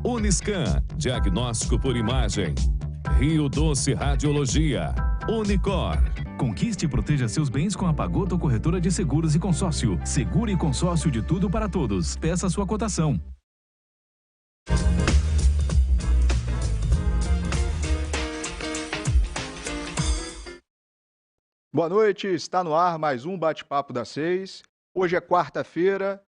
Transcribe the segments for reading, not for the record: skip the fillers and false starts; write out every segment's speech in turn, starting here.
Uniscan, diagnóstico por imagem. Rio Doce Radiologia. Unicor. Conquiste e proteja seus bens com a Pagoto Corretora de Seguros e Consórcio. Seguro e consórcio de tudo para todos. Peça sua cotação. Boa noite, está no ar mais um Bate-Papo das 6. Hoje é quarta-feira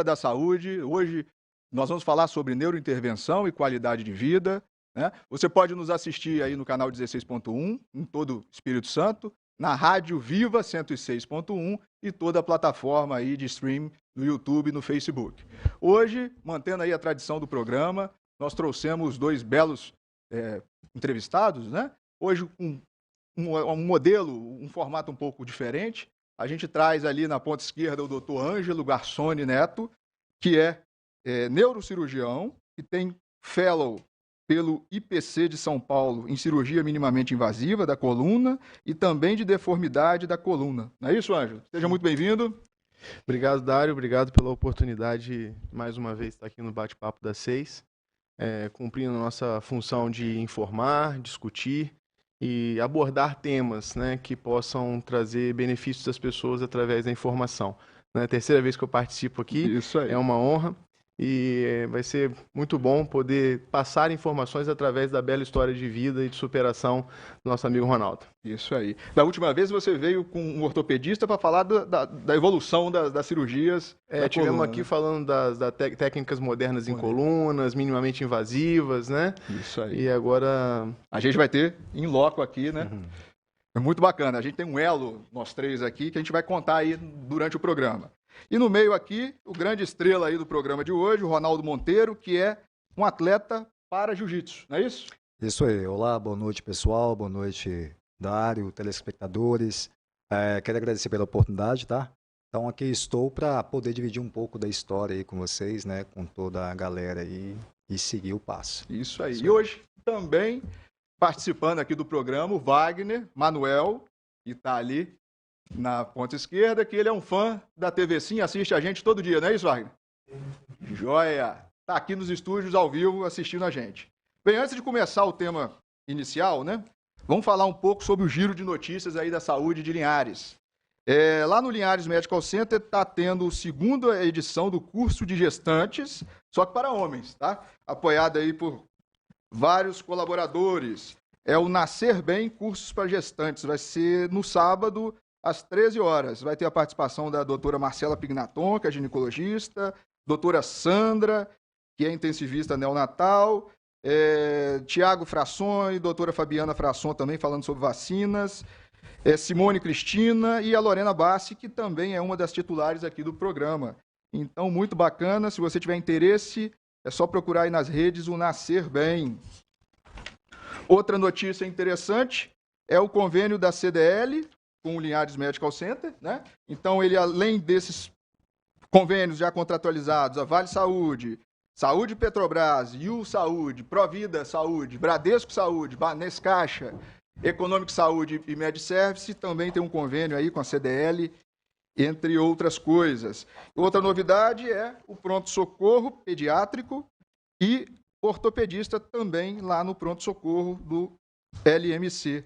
da saúde. Hoje nós vamos falar sobre neurointervenção e qualidade de vida, né? Você pode nos assistir aí no canal 16.1, em todo o Espírito Santo, na Rádio Viva 106.1 e toda a plataforma aí de stream no YouTube e no Facebook. Hoje, mantendo aí a tradição do programa, nós trouxemos dois belos entrevistados, né? Hoje com um modelo, um formato um pouco diferente. A gente traz ali na ponta esquerda o Dr. Ângelo Garçoni Neto, que é neurocirurgião e tem fellow pelo IPC de São Paulo em cirurgia minimamente invasiva da coluna e também de deformidade da coluna. Não é isso, Ângelo? Seja muito bem-vindo. Obrigado, Dário. Obrigado pela oportunidade, mais uma vez, estar aqui no Bate-Papo das 6, cumprindo a nossa função de informar, discutir e abordar temas, né, que possam trazer benefícios às pessoas através da informação. É a terceira vez que eu participo aqui, Isso aí. É uma honra e vai ser muito bom poder passar informações através da bela história de vida e de superação do nosso amigo Ronaldo. Isso aí. Da última vez você veio com um ortopedista para falar da evolução das cirurgias. Tivemos coluna, aqui né? falando das técnicas modernas em colunas, minimamente invasivas, né? Isso aí. E agora A gente vai ter em loco aqui, né? É muito bacana. A gente tem um elo, nós três aqui, que a gente vai contar aí durante o programa. E no meio aqui, o grande estrela aí do programa de hoje, o Ronaldo Monteiro, que é um atleta para jiu-jitsu, não é isso? Isso aí. Olá, boa noite, pessoal. Boa noite, Dário, telespectadores. Quero agradecer pela oportunidade, tá? Então, aqui estou para poder dividir um pouco da história aí com vocês, né? Com toda a galera aí e seguir o passo. Isso aí. E hoje também participando aqui do programa, o Wagner Manuel, que está ali na ponta esquerda, que ele é um fã da TV Sim, assiste a gente todo dia, não é isso, Wagner? Joia! Está aqui nos estúdios ao vivo assistindo a gente. Bem, antes de começar o tema inicial, né? Vamos falar um pouco sobre o giro de notícias aí da saúde de Linhares. Lá no Linhares Medical Center está tendo a segunda edição do curso de gestantes, só que para homens, tá? Apoiado aí por vários colaboradores. É o Nascer Bem Cursos para Gestantes. Vai ser no sábado, às 13 horas. Vai ter a participação da doutora Marcela Pignaton, que é ginecologista, doutora Sandra, que é intensivista neonatal, Tiago Frasson e doutora Fabiana Frasson também falando sobre vacinas, Simone Cristina e a Lorena Bassi, que também é uma das titulares aqui do programa. Então, muito bacana. Se você tiver interesse, é só procurar aí nas redes o Nascer Bem. Outra notícia interessante é o convênio da CDL com o Linhares Medical Center, né? Então, ele, além desses convênios já contratualizados, a Vale Saúde, Saúde Petrobras, Iu Saúde, Provida Saúde, Bradesco Saúde, Banes Caixa, Econômico Saúde e MedService, também tem um convênio aí com a CDL, entre outras coisas. Outra novidade é o pronto-socorro pediátrico e ortopedista também lá no pronto-socorro do LMC.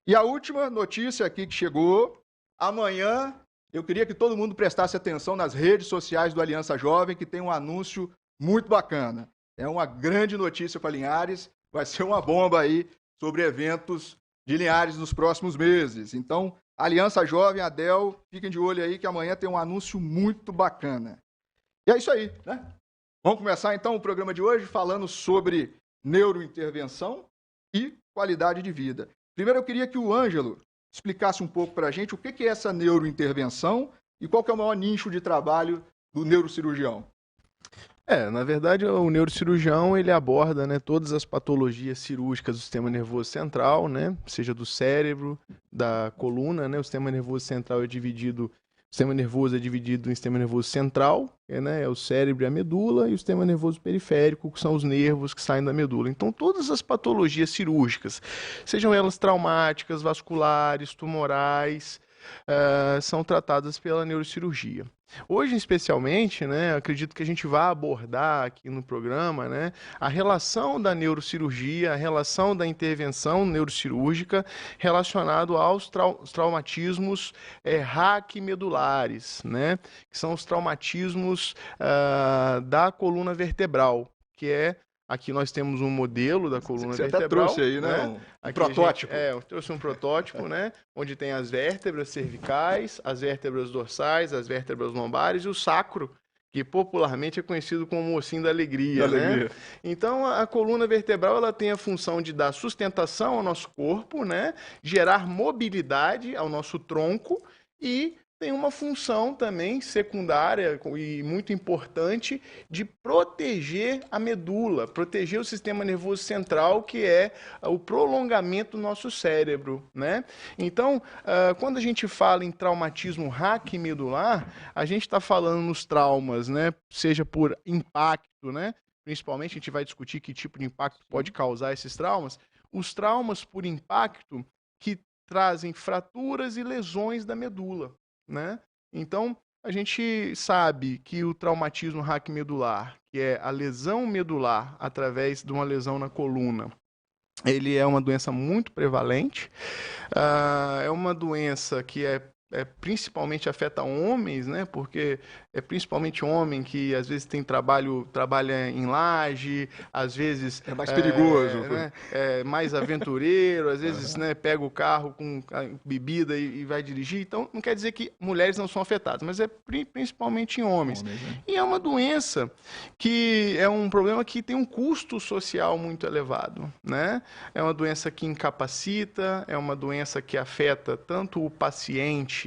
E a última notícia aqui que chegou, amanhã, eu queria que todo mundo prestasse atenção nas redes sociais do Aliança Jovem, que tem um anúncio muito bacana. É uma grande notícia para Linhares, vai ser uma bomba aí sobre eventos de Linhares nos próximos meses. Então, Aliança Jovem, Adel, fiquem de olho aí que amanhã tem um anúncio muito bacana. E é isso aí, né? Vamos começar então o programa de hoje falando sobre neurointervenção e qualidade de vida. Primeiro eu queria que o Ângelo explicasse um pouco para a gente o que é essa neurointervenção e qual que é o maior nicho de trabalho do neurocirurgião. Na verdade, o neurocirurgião, ele aborda, né, todas as patologias cirúrgicas do sistema nervoso central, né, seja do cérebro, da coluna, né, o sistema nervoso central é dividido, o sistema nervoso é dividido em sistema nervoso central, né, é o cérebro e a medula, e o sistema nervoso periférico, que são os nervos que saem da medula. Então, todas as patologias cirúrgicas, sejam elas traumáticas, vasculares, tumorais, são tratadas pela neurocirurgia. Hoje, especialmente, né, acredito que a gente vai abordar aqui no programa, né, a relação da neurocirurgia, a relação da intervenção neurocirúrgica relacionado aos traumatismos raquimedulares, né, que são os traumatismos da coluna vertebral, que é. Aqui nós temos um modelo da coluna Você vertebral. Você até trouxe aí, né? Um protótipo. Eu trouxe um protótipo, né? Onde tem as vértebras cervicais, as vértebras dorsais, as vértebras lombares e o sacro, que popularmente é conhecido como o ossinho da alegria, né? Então, a coluna vertebral ela tem a função de dar sustentação ao nosso corpo, né? Gerar mobilidade ao nosso tronco e tem uma função também secundária e muito importante de proteger a medula, proteger o sistema nervoso central, que é o prolongamento do nosso cérebro, né? Então, quando a gente fala em traumatismo raquimedular, a gente está falando nos traumas, né? Seja por impacto, né? Principalmente a gente vai discutir que tipo de impacto pode causar esses traumas. Os traumas por impacto que trazem fraturas e lesões da medula, né? Então, a gente sabe que o traumatismo raquimedular, que é a lesão medular através de uma lesão na coluna, ele é uma doença muito prevalente, é uma doença que principalmente afeta homens, né? Porque é principalmente homem que às vezes trabalha em laje, às vezes é mais perigoso, né? É mais aventureiro, às vezes né, pega o carro com bebida e vai dirigir. Então não quer dizer que mulheres não são afetadas, mas é principalmente em homens. Né? E é uma doença que é um problema que tem um custo social muito elevado, né? É uma doença que incapacita, é uma doença que afeta tanto o paciente,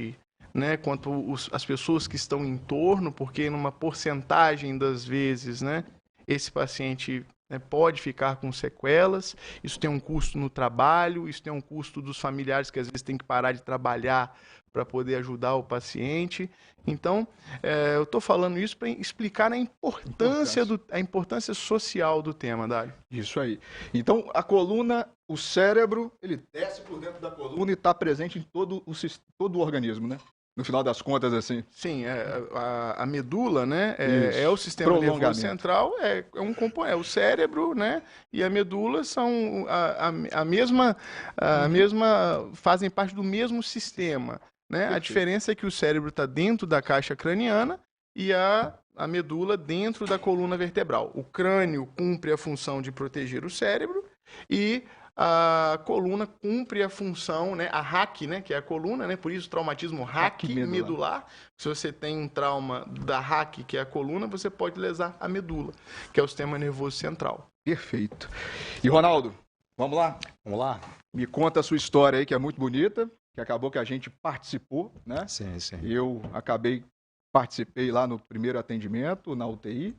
né, quanto as pessoas que estão em torno, porque numa porcentagem das vezes, né, esse paciente pode ficar com sequelas, isso tem um custo no trabalho, isso tem um custo dos familiares que às vezes têm que parar de trabalhar para poder ajudar o paciente. Então, eu estou falando isso para explicar a importância social do tema, Dário. Isso aí. Então, a coluna, o cérebro, ele desce por dentro da coluna e está presente em todo o organismo, né? No final das contas, assim. Sim, a medula, né? É o sistema nervoso central, é o cérebro, né? E a medula são fazem parte do mesmo sistema, né? A diferença é que o cérebro está dentro da caixa craniana e a medula dentro da coluna vertebral. O crânio cumpre a função de proteger o cérebro e a coluna cumpre a função, né, a RAC, né, que é a coluna, né, por isso o traumatismo raquimedular. Se você tem um trauma da RAC, que é a coluna, você pode lesar a medula, que é o sistema nervoso central. Perfeito. E Ronaldo, vamos lá? Vamos lá? Me conta a sua história aí, que é muito bonita, que acabou que a gente participou, né? Sim, sim. Eu participei lá no primeiro atendimento, na UTI.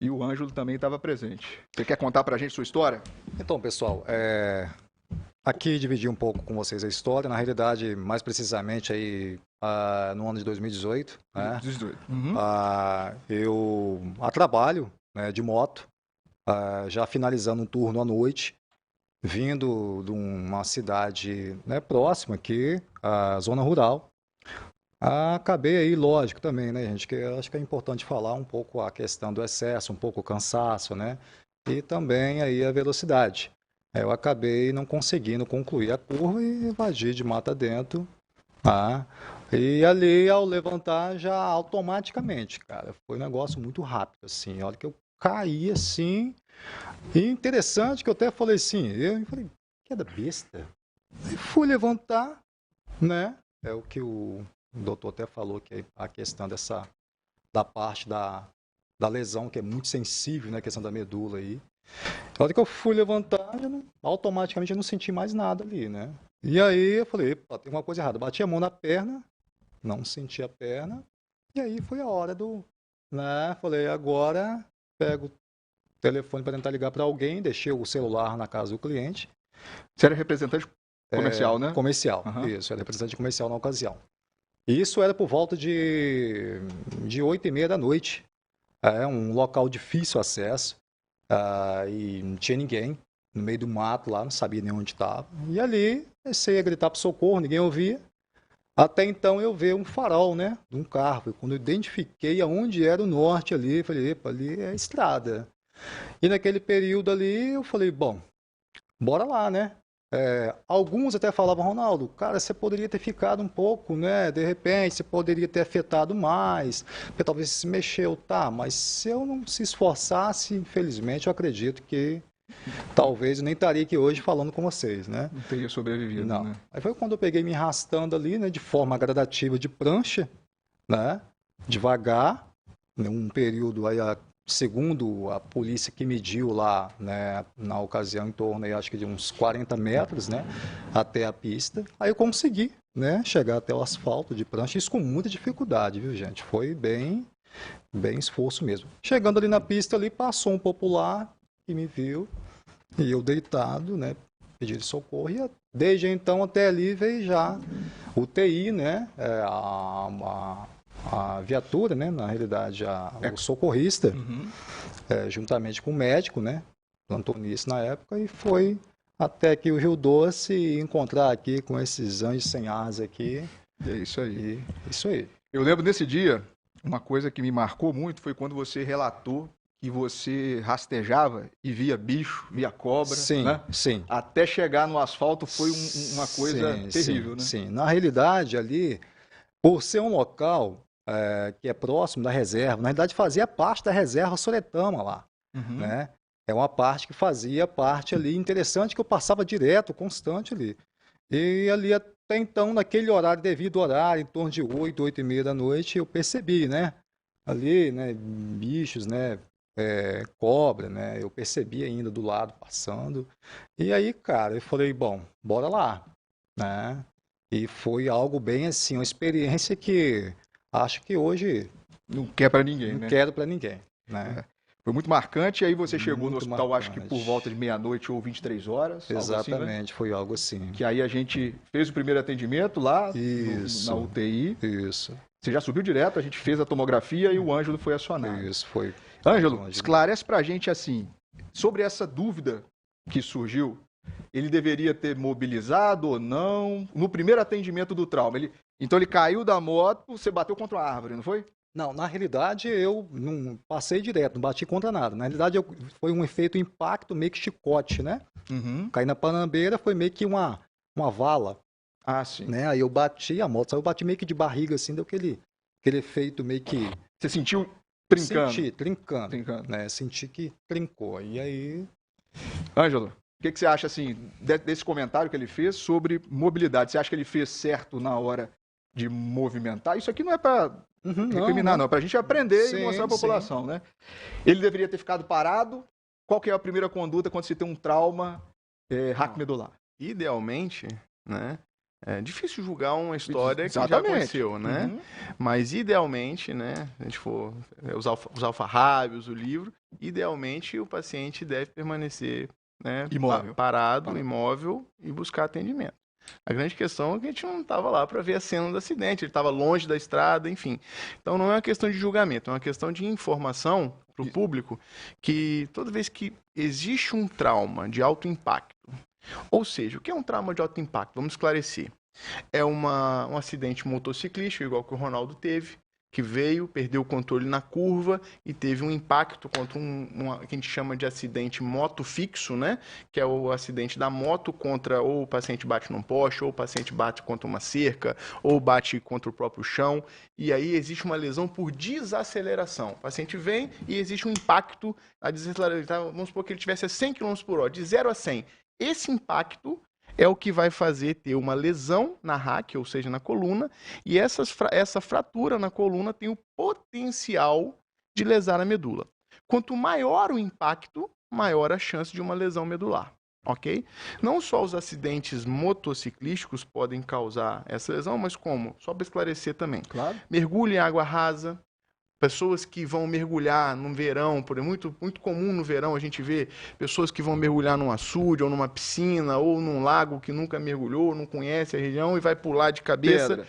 E o Ângelo também estava presente. Você quer contar para a gente sua história? Então, pessoal, aqui dividi um pouco com vocês a história. Na realidade, mais precisamente aí no ano de 2018. Né? 2018. Eu trabalho, né, de moto, já finalizando um turno à noite, vindo de uma cidade, né, próxima aqui, a zona rural. Acabei aí, lógico, também, né, gente, que eu acho que é importante falar um pouco a questão do excesso, um pouco o cansaço, né, e também aí a velocidade. Eu acabei não conseguindo concluir a curva e evadi de mata dentro, e ali, ao levantar, já automaticamente, cara, foi um negócio muito rápido, assim, a hora que eu caí, assim, e interessante que eu até falei assim, eu falei, que da besta, e fui levantar, né, é o que o doutor até falou, que a questão da parte da lesão, que é muito sensível, né, a questão da medula aí. Na hora que eu fui levantar, automaticamente eu não senti mais nada ali, né? E aí eu falei, tem uma coisa errada. Bati a mão na perna, não senti a perna, e aí foi a hora né? Falei, agora pego o telefone para tentar ligar para alguém, deixei o celular na casa do cliente. Você era representante comercial, né? Comercial, isso, era representante comercial na ocasião. Isso era por volta de 8h30 da noite. Um local difícil acesso. E não tinha ninguém. No meio do mato lá, não sabia nem onde estava. E ali, comecei a gritar para socorro, ninguém ouvia. Até então eu vi um farol, né, de um carro. E quando eu identifiquei aonde era o norte ali, eu falei, epa, ali é a estrada. E naquele período ali eu falei, bom, bora lá, né? Alguns até falavam, Ronaldo, cara, você poderia ter ficado um pouco, né? De repente, você poderia ter afetado mais, porque talvez se mexeu, tá? Mas se eu não se esforçasse, infelizmente, eu acredito que talvez eu nem estaria aqui hoje falando com vocês, né? Não teria sobrevivido, Não. né? Aí foi quando eu peguei me arrastando ali, né? De forma gradativa de prancha, né? Devagar, né, um período aí, segundo a polícia que mediu lá, né, na ocasião, em torno, aí, acho que de uns 40 metros, né, até a pista. Aí eu consegui, né, chegar até o asfalto de prancha, isso com muita dificuldade, viu, gente? Foi bem esforço mesmo. Chegando ali na pista, ali, passou um popular que me viu, e eu deitado, né, pedi socorro, e desde então até ali veio já o TI, né, a viatura, né, na realidade, o socorrista, juntamente com o médico, né, plantonista na época, e foi até que o Rio Doce encontrar aqui com esses anjos sem asa aqui. É isso aí. Isso aí. Eu lembro desse dia, uma coisa que me marcou muito foi quando você relatou que você rastejava e via bicho, via cobra, Sim, né? sim. Até chegar no asfalto foi uma coisa terrível, né? Sim, na realidade ali, por ser um local que é próximo da reserva, na realidade fazia parte da reserva Soretama lá, né? É uma parte que fazia parte ali, interessante que eu passava direto, constante ali. E ali até então, naquele horário, devido ao horário, em torno de 8, 8h30 da noite, eu percebi, né? Ali, né, bichos, né? Cobra, né? Eu percebi ainda do lado passando. E aí, cara, eu falei, bom, bora lá, né? E foi algo bem assim, uma experiência que acho que hoje Não quer pra ninguém, não né? quero para ninguém, né? Foi muito marcante, e aí você chegou no Muito hospital, acho que marcante. por volta de meia-noite ou 23 horas. algo assim, né? Exatamente, foi algo assim. Que aí a gente fez o primeiro atendimento lá Isso. na UTI. Isso, Você já subiu direto, a gente fez a tomografia e o Ângelo foi acionado. isso foi. Ângelo, esclarece pra gente assim, sobre essa dúvida que surgiu, ele deveria ter mobilizado ou não no primeiro atendimento do trauma? Então ele caiu da moto, você bateu contra a árvore, não foi? Não, na realidade eu não passei direto, não bati contra nada. Na realidade foi um efeito impacto meio que chicote, né? Caí na panambeira, foi meio que uma vala, Ah, sim. né? Aí eu bati a moto, eu bati meio que de barriga assim, deu aquele efeito meio que Você sentiu trincando? senti, trincando, Trincando. né? Senti que trincou. E aí Ângelo, o que você acha assim desse comentário que ele fez sobre mobilidade? Você acha que ele fez certo na hora de movimentar? Isso aqui não é para recriminar, não. É para a gente aprender Sim, e mostrar à população, né? Ele deveria ter ficado parado. Qual que é a primeira conduta quando se tem um trauma raquimedular? Idealmente, né? É difícil julgar uma história que já Exatamente. aconteceu, né? Mas idealmente, né? Se a gente for usar os alfarrábios, o livro, idealmente o paciente deve permanecer, né, Imóvel. parado, imóvel e buscar atendimento. A grande questão é que a gente não estava lá para ver a cena do acidente, ele estava longe da estrada, enfim. Então não é uma questão de julgamento, é uma questão de informação para o público que toda vez que existe um trauma de alto impacto, ou seja, o que é um trauma de alto impacto? Vamos esclarecer. É um acidente motociclístico, igual que o Ronaldo teve, que veio, perdeu o controle na curva e teve um impacto contra que a gente chama de acidente moto fixo, né? Que é o acidente da moto contra, ou o paciente bate num poste, ou o paciente bate contra uma cerca, ou bate contra o próprio chão. E aí existe uma lesão por desaceleração. O paciente vem e existe um impacto, a desaceleração, vamos supor que ele tivesse a 100 km por hora, de 0 a 100. Esse impacto é o que vai fazer ter uma lesão na raque, ou seja, na coluna, e essa fratura na coluna tem o potencial de lesar a medula. Quanto maior o impacto, maior a chance de uma lesão medular, ok? Não só os acidentes motociclísticos podem causar essa lesão, mas como? Só para esclarecer também. Claro. Mergulho em água rasa. Pessoas que vão mergulhar no verão, muito comum no verão a gente vê pessoas que vão mergulhar num açude, ou numa piscina, ou num lago que nunca mergulhou, não conhece a região e vai pular de cabeça. Pedra.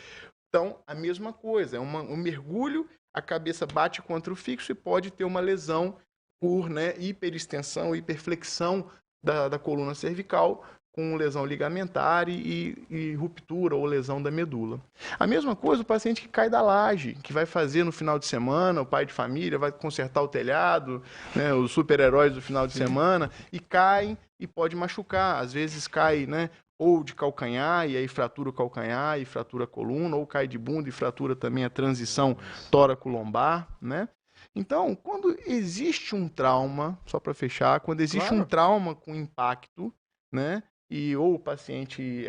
Então, a mesma coisa, é um mergulho, a cabeça bate contra o fixo e pode ter uma lesão por hiperextensão, hiperflexão da coluna cervical, com lesão ligamentar e ruptura ou lesão da medula. A mesma coisa o paciente que cai da laje, que vai fazer no final de semana, o pai de família vai consertar o telhado, né, os super-heróis do final de semana, e caem e pode machucar. Às vezes cai, né, ou de calcanhar, e aí fratura o calcanhar e fratura a coluna, ou cai de bunda e fratura também a transição tóraco-lombar, né? Então, quando existe um trauma, só para fechar, quando existe um trauma com impacto, né? E ou o paciente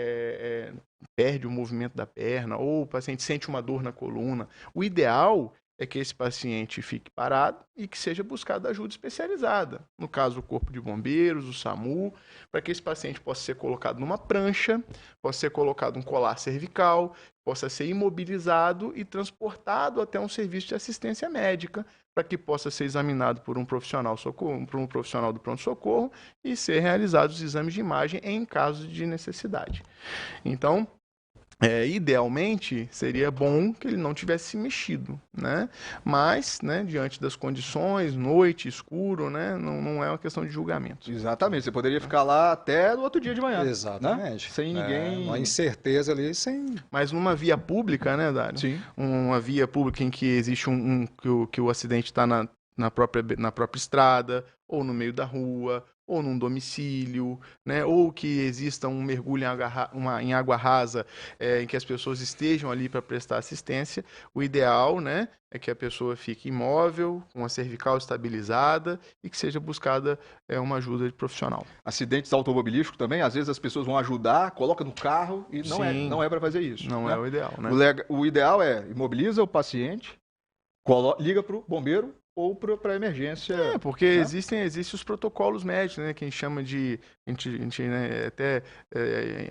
perde o movimento da perna, ou o paciente sente uma dor na coluna, o ideal é que esse paciente fique parado e que seja buscada ajuda especializada. No caso, o Corpo de Bombeiros, o SAMU, para que esse paciente possa ser colocado numa prancha, possa ser colocado um colar cervical, possa ser imobilizado e transportado até um serviço de assistência médica, para que possa ser examinado por um profissional do pronto-socorro e ser realizados os exames de imagem em caso de necessidade. Então, idealmente, seria bom que ele não tivesse se mexido, né? Mas, né, diante das condições, noite, escuro, né, não é uma questão de julgamento. Exatamente, você poderia ficar lá até no outro dia de manhã. Exatamente. Né? Sem ninguém... Uma incerteza ali, sem... Mas numa via pública, né, Dário? Sim. Uma via pública em que existe que o acidente está na própria estrada, ou no meio da rua, ou num domicílio, né? Ou que exista um mergulho em água rasa, em que as pessoas estejam ali para prestar assistência. O ideal, né, é que a pessoa fique imóvel, com a cervical estabilizada e que seja buscada uma ajuda profissional. Acidentes automobilísticos também, às vezes as pessoas vão ajudar, coloca no carro e não é para fazer isso. Não, né? É o ideal, né? O ideal é imobiliza o paciente, liga para o bombeiro, ou para emergência. Porque existem os protocolos médicos, né, que a gente chama de, né, até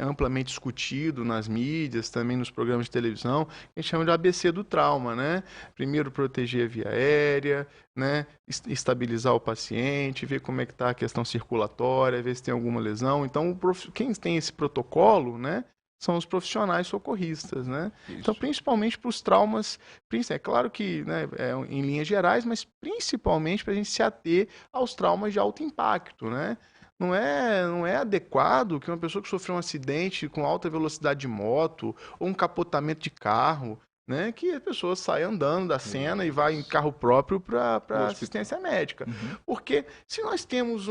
amplamente discutido nas mídias, também nos programas de televisão, a gente chama de ABC do trauma, né? Primeiro proteger a via aérea, né, estabilizar o paciente, ver como é que está a questão circulatória, ver se tem alguma lesão. Então, quem tem esse protocolo, né, são os profissionais socorristas, né? Isso. Então, principalmente para os traumas, é claro que, né, em linhas gerais, mas principalmente para a gente se ater aos traumas de alto impacto, né? Não é adequado que uma pessoa que sofreu um acidente com alta velocidade de moto ou um capotamento de carro, né, que a pessoa sai andando da cena e vai em carro próprio para assistência médica. Uhum. Porque se nós temos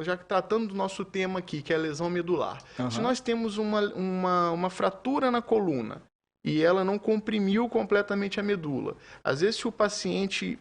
já tratando do nosso tema aqui, que é a lesão medular, se nós temos uma fratura na coluna e ela não comprimiu completamente a medula, às vezes se o paciente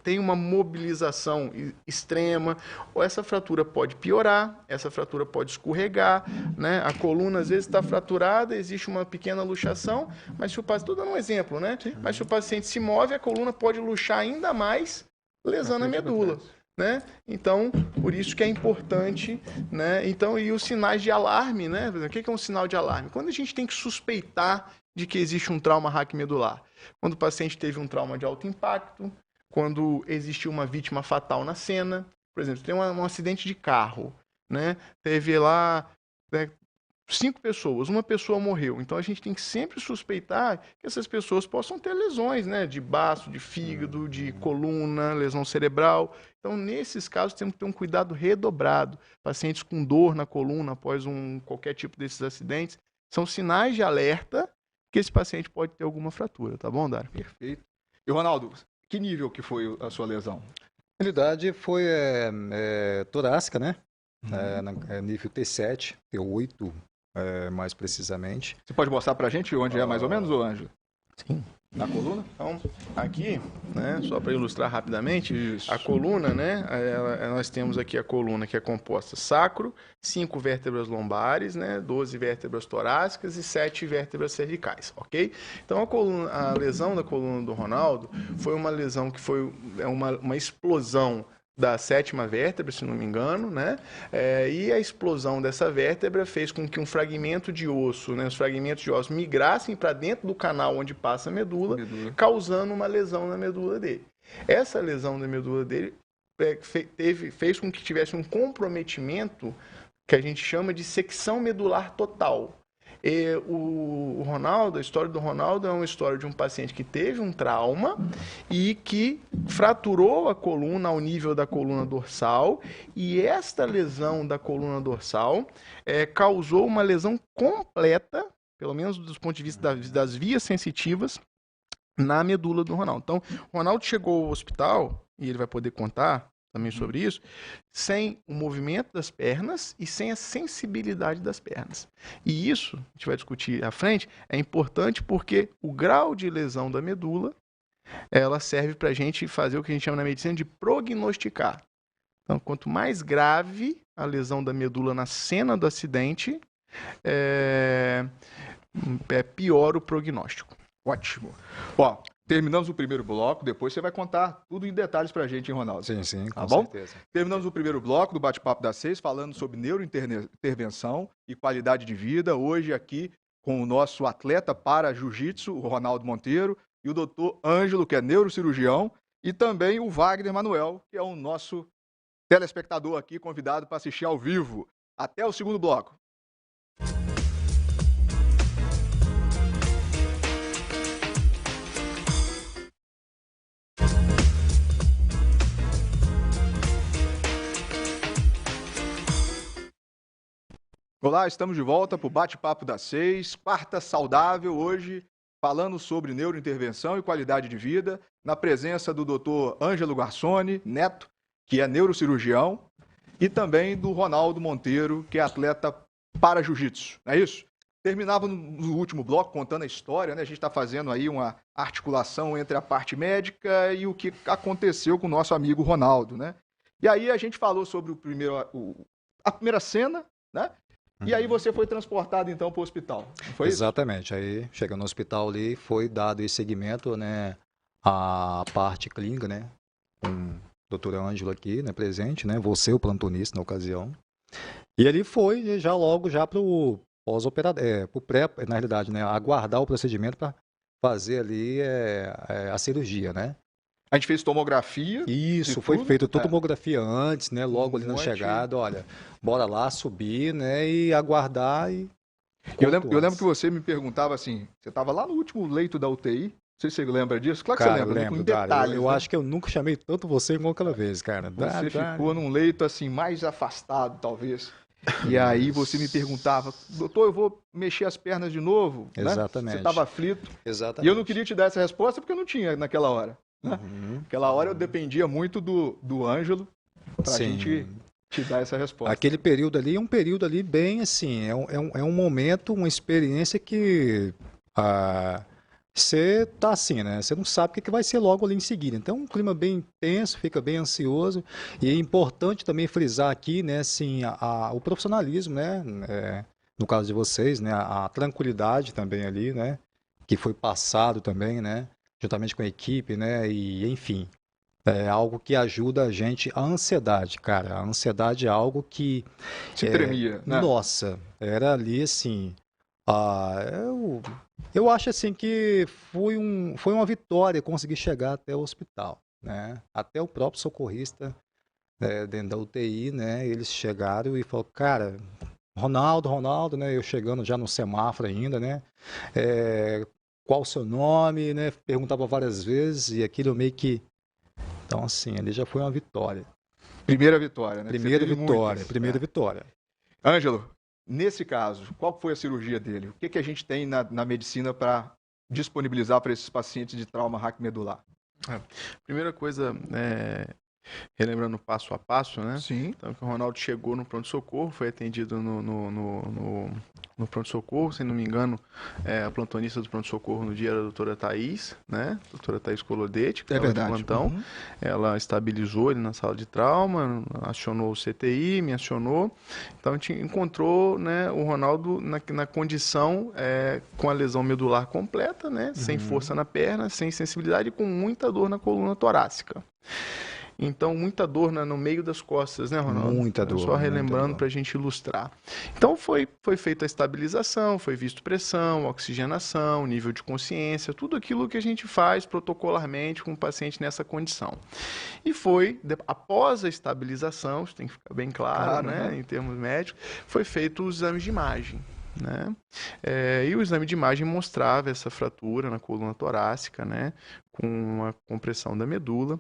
tem uma mobilização extrema, ou essa fratura pode piorar, essa fratura pode escorregar, né? A coluna às vezes está fraturada, existe uma pequena luxação, mas se o paciente, estou dando um exemplo, né? Sim. Mas se o paciente se move, a coluna pode luxar ainda mais, lesando a medula. Né? Então, por isso que é importante, né? Então, e os sinais de alarme, né? O que é um sinal de alarme? Quando a gente tem que suspeitar de que existe um trauma raquimedular. Quando o paciente teve um trauma de alto impacto, quando existiu uma vítima fatal na cena, por exemplo, tem um acidente de carro, né? Teve lá 5 pessoas, uma pessoa morreu. Então a gente tem que sempre suspeitar que essas pessoas possam ter lesões, né? De baço, de fígado, de coluna, lesão cerebral. Então, nesses casos, temos que ter um cuidado redobrado. Pacientes com dor na coluna após qualquer tipo desses acidentes são sinais de alerta que esse paciente pode ter alguma fratura, tá bom, Dário? Perfeito. E, Ronaldo, que nível que foi a sua lesão? Na realidade, foi torácica, né? Nível T7, T8, mais precisamente. Você pode mostrar pra gente onde é mais ou menos, ô Ângelo? Sim. Na coluna? Então, aqui, né, só para ilustrar rapidamente, Isso. A coluna, né, nós temos aqui a coluna que é composta sacro, 5 vértebras lombares, né, 12 vértebras torácicas e 7 vértebras cervicais, ok? Então, a lesão da coluna do Ronaldo foi uma lesão que foi uma explosão da 7ª vértebra, se não me engano, né? E a explosão dessa vértebra fez com que um fragmento de osso, né, os fragmentos de osso migrassem para dentro do canal onde passa a medula, causando uma lesão na medula dele. Essa lesão da medula dele fez com que tivesse um comprometimento que a gente chama de secção medular total. O Ronaldo, a história do Ronaldo é uma história de um paciente que teve um trauma e que fraturou a coluna ao nível da coluna dorsal, e esta lesão da coluna dorsal causou uma lesão completa, pelo menos do ponto de vista das vias sensitivas, na medula do Ronaldo. Então, o Ronaldo chegou ao hospital, e ele vai poder contar também sobre isso, sem o movimento das pernas e sem a sensibilidade das pernas. E isso, a gente vai discutir à frente, é importante porque o grau de lesão da medula, ela serve para a gente fazer o que a gente chama na medicina de prognosticar. Então, quanto mais grave a lesão da medula na cena do acidente, pior o prognóstico. Ótimo. Ó, terminamos o primeiro bloco, depois você vai contar tudo em detalhes pra gente, hein, Ronaldo? Sim, Tá com bom? certeza. Terminamos o primeiro bloco do Bate-Papo das 6, falando sobre neurointervenção e qualidade de vida. Hoje aqui com o nosso atleta para jiu-jitsu, o Ronaldo Monteiro, e o doutor Ângelo, que é neurocirurgião, e também o Wagner Manuel, que é o nosso telespectador aqui, convidado para assistir ao vivo. Até o segundo bloco. Olá, estamos de volta para o Bate-Papo das 6, quarta saudável, hoje falando sobre neurointervenção e qualidade de vida, na presença do Dr. Ângelo Garçoni Neto, que é neurocirurgião, e também do Ronaldo Monteiro, que é atleta para jiu-jitsu, não é isso? Terminava no último bloco contando a história, né? A gente está fazendo aí uma articulação entre a parte médica e o que aconteceu com o nosso amigo Ronaldo, né? E aí a gente falou sobre a primeira cena, né? E aí você foi transportado, então, para o hospital, não foi isso? Exatamente. Aí, chegando no hospital ali, foi dado esse segmento, né, à parte clínica, né, com o doutor Ângelo aqui, né, presente, né, você, o plantonista na ocasião. E ele foi já logo já para o pós-operador, para o pré, na realidade, né, aguardar o procedimento para fazer ali a cirurgia, né. A gente fez tomografia. Isso, foi feito tomografia antes, né? Logo ali na chegada, olha, bora lá subir, né? E aguardar e. Eu lembro que você me perguntava assim, você estava lá no último leito da UTI, não sei se você lembra disso. Claro que Cara, você lembra, lembro, com detalhes. Eu né? acho que eu nunca chamei tanto você igual aquela vez, cara. Você ficou num leito assim, mais afastado, talvez. E aí você me perguntava, doutor, eu vou mexer as pernas de novo? Exatamente. Né? Você estava aflito. Exatamente. E eu não queria te dar essa resposta porque eu não tinha naquela hora. Né? Naquela hora eu dependia muito do Ângelo para a gente te dar essa resposta. Aquele período ali é um período ali bem assim, é um momento, uma experiência que você tá assim, né? Você não sabe o que vai ser logo ali em seguida. Então, um clima bem tenso, fica bem ansioso. E é importante também frisar aqui, né, assim, o profissionalismo, né? No caso de vocês, né? A tranquilidade também ali, né? Que foi passado também, né? Juntamente com a equipe, né? E, enfim, é algo que ajuda a gente. A ansiedade, cara. A ansiedade é algo que... Se tremia, né? Nossa, era ali, assim... eu acho, assim, que foi uma vitória conseguir chegar até o hospital, né? Até o próprio socorrista, dentro da UTI, né? Eles chegaram e falaram, cara... Ronaldo, né? Eu chegando já no semáforo ainda, né? Qual o seu nome, né? Perguntava várias vezes e aquilo meio que... Então, assim, ali já foi uma vitória. Primeira vitória, né? Primeira vitória. Ângelo, nesse caso, qual foi a cirurgia dele? O que a gente tem na medicina para disponibilizar para esses pacientes de trauma raquimedular? Primeira coisa, relembrando passo a passo, né? Sim. Então, o Ronaldo chegou no pronto-socorro, foi atendido no pronto-socorro, se não me engano, a plantonista do pronto-socorro no dia era a doutora Thaís, né? Doutora Thaís Colodete, que estava de plantão. Ela estabilizou ele na sala de trauma, acionou o CTI, me acionou. Então, a gente encontrou, né, o Ronaldo na condição com a lesão medular completa, né? Sem força na perna, sem sensibilidade e com muita dor na coluna torácica. Então, muita dor no meio das costas, né, Ronaldo? Muita dor. Só relembrando para a gente ilustrar. Então, foi feita a estabilização, foi visto pressão, oxigenação, nível de consciência, tudo aquilo que a gente faz protocolarmente com o paciente nessa condição. E após a estabilização, isso tem que ficar bem claro, né, em termos médicos, foi feito os exames de imagem. né? E o exame de imagem mostrava essa fratura na coluna torácica, né? Com uma compressão da medula.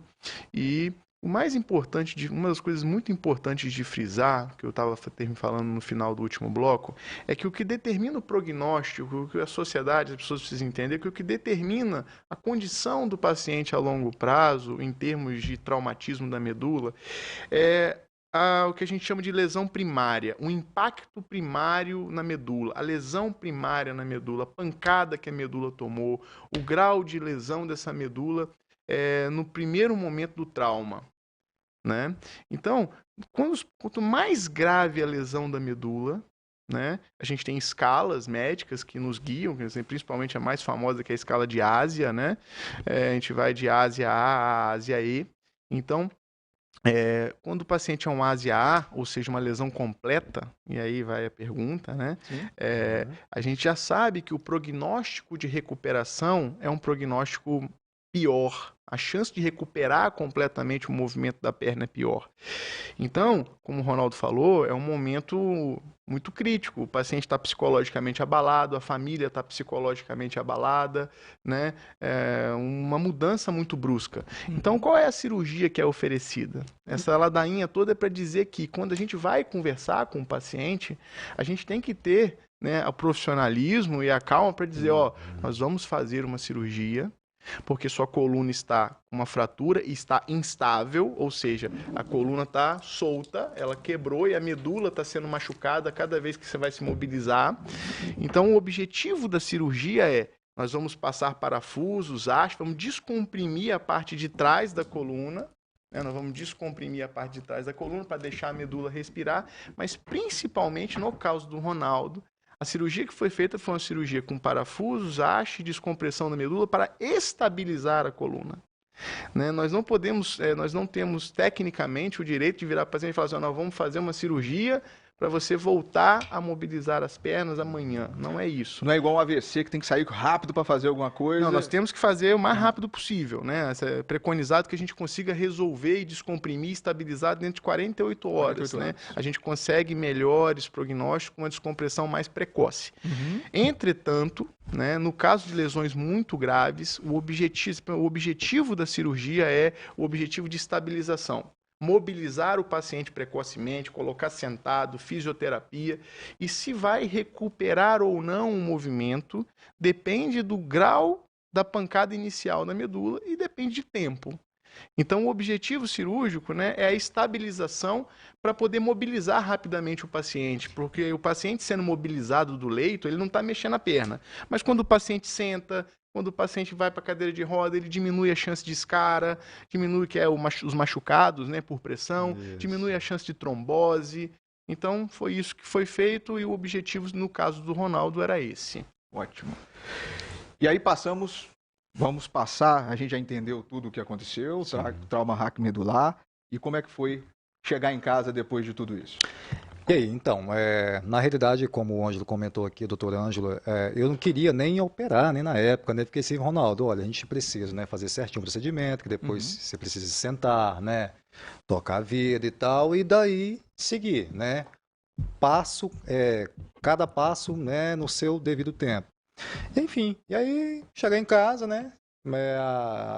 E o mais importante, uma das coisas muito importantes de frisar, que eu estava falando no final do último bloco, é que o que determina o prognóstico, o que a sociedade, as pessoas precisam entender, é que o que determina a condição do paciente a longo prazo, em termos de traumatismo da medula, é o que a gente chama de lesão primária, um impacto primário na medula, a lesão primária na medula, a pancada que a medula tomou, o grau de lesão dessa medula no primeiro momento do trauma, né? Então, quanto mais grave a lesão da medula, né? A gente tem escalas médicas que nos guiam, principalmente a mais famosa, que é a escala de Ásia, né? A gente vai de Ásia A a Ásia E. Então, quando o paciente é um Ásia A, ou seja, uma lesão completa, e aí vai a pergunta, né? A gente já sabe que o prognóstico de recuperação é um prognóstico pior. A chance de recuperar completamente o movimento da perna é pior. Então, como o Ronaldo falou, é um momento muito crítico. O paciente está psicologicamente abalado, a família está psicologicamente abalada, né? Uma mudança muito brusca. Então, qual é a cirurgia que é oferecida? Essa ladainha toda é para dizer que quando a gente vai conversar com o paciente, a gente tem que ter, né, o profissionalismo e a calma para dizer, nós vamos fazer uma cirurgia, porque sua coluna está com uma fratura e está instável, ou seja, a coluna está solta, ela quebrou e a medula está sendo machucada cada vez que você vai se mobilizar. Então, o objetivo da cirurgia nós vamos passar parafusos, hastes, vamos descomprimir a parte de trás da coluna, né? Nós vamos descomprimir a parte de trás da coluna para deixar a medula respirar, mas principalmente no caso do Ronaldo, a cirurgia que foi feita foi uma cirurgia com parafusos, haste, descompressão da medula para estabilizar a coluna. Né? Nós não temos tecnicamente o direito de virar para o paciente e falar assim, nós vamos fazer uma cirurgia para você voltar a mobilizar as pernas amanhã. Não é isso. Não é igual um AVC que tem que sair rápido para fazer alguma coisa. Não, nós temos que fazer o mais rápido possível, né? É preconizado que a gente consiga resolver e descomprimir e estabilizar dentro de 48 horas. Né? A gente consegue melhores prognósticos com uma descompressão mais precoce. Entretanto, né, no caso de lesões muito graves, o objetivo da cirurgia é o objetivo de estabilização. Mobilizar o paciente precocemente, colocar sentado, fisioterapia. E se vai recuperar ou não o movimento, depende do grau da pancada inicial na medula e depende de tempo. Então, o objetivo cirúrgico, né, é a estabilização para poder mobilizar rapidamente o paciente, porque o paciente sendo mobilizado do leito, ele não está mexendo a perna. Mas quando o paciente senta, quando o paciente vai para a cadeira de roda, ele diminui a chance de escara, diminui os machucados, né, por pressão, diminui a chance de trombose. Então, foi isso que foi feito e o objetivo, no caso do Ronaldo, era esse. Ótimo. E aí vamos passar, a gente já entendeu tudo o que aconteceu, trauma raquimedular, e como é que foi chegar em casa depois de tudo isso? E aí, então, na realidade, como o Ângelo comentou aqui, doutor Ângelo, eu não queria nem operar, nem na época, né? Porque assim, Ronaldo, olha, a gente precisa, né, fazer certinho o procedimento, que depois você precisa sentar, né, tocar a vida e tal, e daí seguir, né? Cada passo, né, no seu devido tempo. Enfim, e aí chegar em casa, né,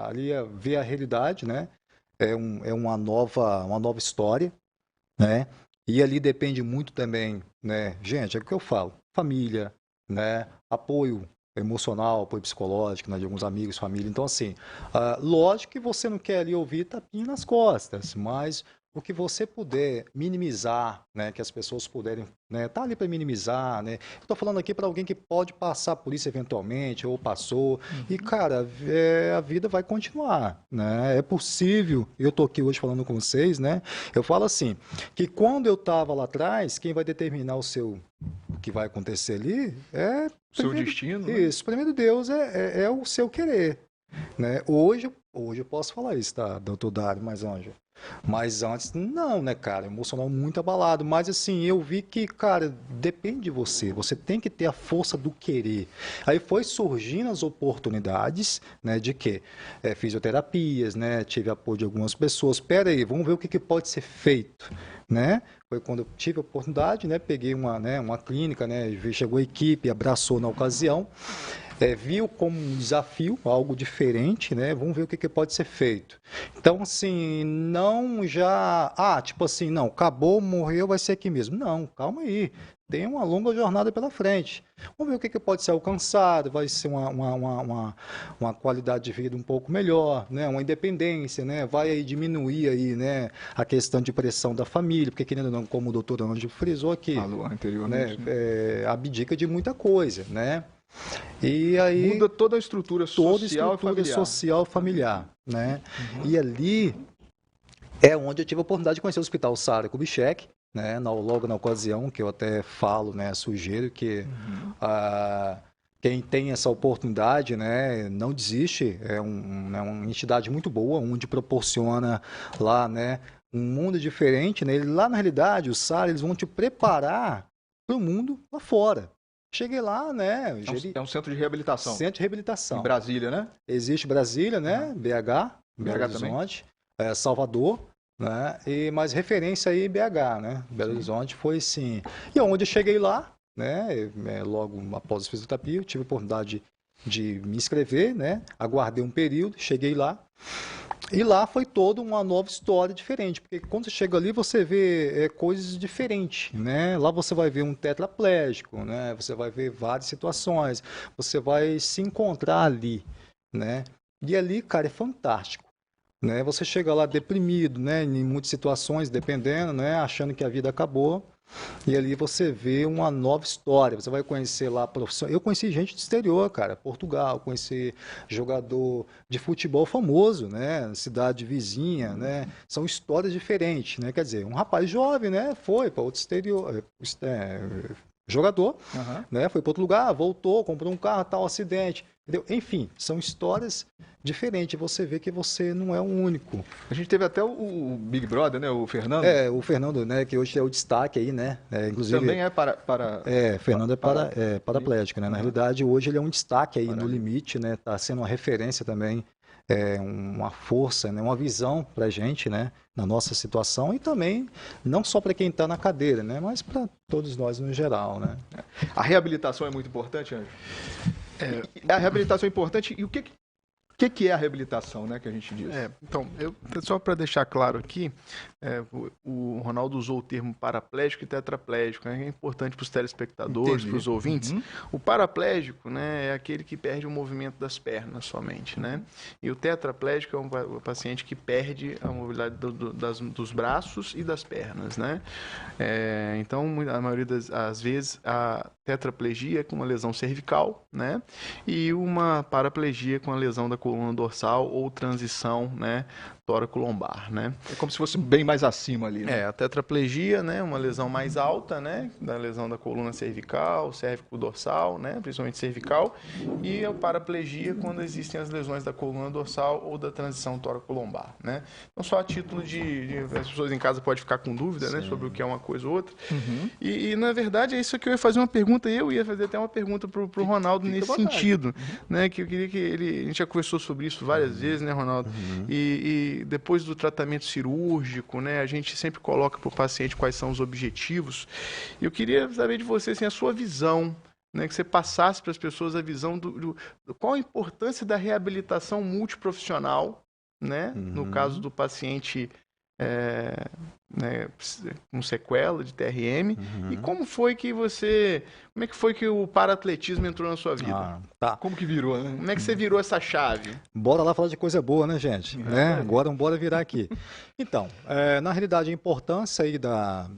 ali ver a realidade, né, é uma nova história, né, e ali depende muito também, né, gente, é o que eu falo, família, né, apoio emocional, apoio psicológico, né, de alguns amigos, família, então assim, lógico que você não quer ali ouvir tapinha nas costas, mas o que você puder minimizar, né, que as pessoas puderem, né, tá ali para minimizar, né, eu tô falando aqui para alguém que pode passar por isso eventualmente, ou passou, e cara, a vida vai continuar, né, é possível, eu tô aqui hoje falando com vocês, né, eu falo assim, que quando eu tava lá atrás, quem vai determinar o que vai acontecer ali é... Seu destino? Isso, primeiro Deus é o seu querer, né, hoje eu posso falar isso, tá, doutor Dário, mas Ângelo, mas antes, não, né, cara, emocional muito abalado, mas assim, eu vi que, cara, depende de você tem que ter a força do querer. Aí foi surgindo as oportunidades, né, de quê? Fisioterapias, né, tive apoio de algumas pessoas, pera aí, vamos ver o que pode ser feito, né? Foi quando eu tive a oportunidade, né? Peguei uma clínica, né? Chegou a equipe, abraçou na ocasião, viu como um desafio, algo diferente, né? Vamos ver o que pode ser feito. Então, assim, não já... tipo assim, não, acabou, morreu, vai ser aqui mesmo. Não, calma aí. Tem uma longa jornada pela frente. Vamos ver o que pode ser alcançado, vai ser uma qualidade de vida um pouco melhor, né? Uma independência, né? Vai aí diminuir aí, né? A questão de pressão da família, porque querendo ou não, como o doutor Anjo frisou aqui, Falou anteriormente, né? Abdica de muita coisa, né? E aí muda toda a estrutura social familiar, né? E ali é onde eu tive a oportunidade de conhecer o Hospital Sara Kubitschek, né? Logo na ocasião, que eu até falo, né? Sugiro que quem tem essa oportunidade, né? Não desiste, é uma entidade muito boa, onde proporciona lá, né? Um mundo diferente, né? Lá na realidade, o Sara, eles vão te preparar para o mundo lá fora. Cheguei lá, né? É um centro de reabilitação. Centro de reabilitação. Em Brasília, né? Existe Brasília, né? BH, Belo também. Horizonte, Salvador, né? Mas referência aí BH, né? Belo Horizonte foi sim. E onde eu cheguei lá, né? Logo após a fisioterapia, eu tive a oportunidade de me inscrever, né? Aguardei um período, cheguei lá. E lá foi toda uma nova história diferente, porque quando você chega ali você vê coisas diferentes, né? Lá você vai ver um tetraplégico, né? Você vai ver várias situações, você vai se encontrar ali, né? E ali, cara, é fantástico, né? Você chega lá deprimido, né? Em muitas situações, dependendo, né? Achando que a vida acabou. E ali você vê uma nova história, você vai conhecer lá a profissão. Eu conheci gente do exterior, cara, Portugal, conheci jogador de futebol famoso, né, cidade vizinha, né, são histórias diferentes, né, quer dizer, um rapaz jovem, né, foi para outro exterior, jogador, né, foi para outro lugar, voltou, comprou um carro, tal, acidente, entendeu? Enfim, são histórias diferentes, você vê que você não é o único. A gente teve até o Big Brother, né, o Fernando. O Fernando, né, que hoje é o destaque aí, né, inclusive... Também é Fernando é paraplégico, né, na realidade hoje ele é um destaque aí no limite, né, tá sendo uma referência também, uma força, né, uma visão pra gente, né, na nossa situação e também não só para quem está na cadeira, né, mas para todos nós no geral, né. A reabilitação é muito importante, Anjo? A reabilitação é importante e o que é a reabilitação, né, que a gente diz? Então, só para deixar claro aqui, o Ronaldo usou o termo paraplégico e tetraplégico, né, que é importante para os telespectadores, para os ouvintes. O paraplégico, né, é aquele que perde o movimento das pernas somente, né? E o tetraplégico é um paciente que perde a mobilidade dos braços e das pernas, né? Então, a maioria das vezes, a tetraplegia é com uma lesão cervical, né? E uma paraplegia com a lesão da coluna dorsal ou transição, né, tóraco-lombar, né? É como se fosse bem mais acima ali, né? A tetraplegia, né, uma lesão mais alta, né, da lesão da coluna cervical, cérvico-dorsal, né, principalmente cervical, e a paraplegia quando existem as lesões da coluna dorsal ou da transição tóraco-lombar, né? Então, só a título as pessoas em casa podem ficar com dúvida, né, sobre o que é uma coisa ou outra. E, na verdade, é isso que eu ia fazer uma pergunta, eu ia fazer até uma pergunta pro Ronaldo nesse sentido, né, que eu queria que a gente já conversou sobre isso várias vezes, né, Ronaldo? E depois do tratamento cirúrgico, né, a gente sempre coloca para o paciente quais são os objetivos. Eu queria saber de você, assim, a sua visão, né, que você passasse para as pessoas a visão do qual a importância da reabilitação multiprofissional, né, no caso do paciente né, com sequela de TRM, e como é que foi que o paratletismo entrou na sua vida? Tá. Como que virou, né? Como é que você virou essa chave? Bora lá falar de coisa boa, né, gente? Agora bora virar aqui. Então, na realidade, a importância aí da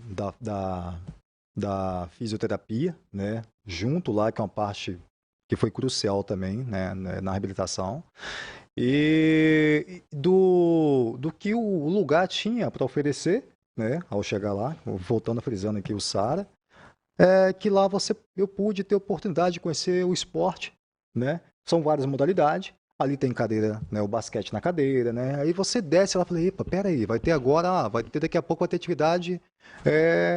fisioterapia, né, junto lá, que é uma parte que foi crucial também, né, na reabilitação, e do que o lugar tinha para oferecer, né, ao chegar lá, voltando frisando aqui o Sara, que lá eu pude ter oportunidade de conhecer o esporte, né? São várias modalidades. Ali tem cadeira, né, o basquete na cadeira, né? Aí você desce lá e fala, epa, peraí, vai ter daqui a pouco vai ter atividade,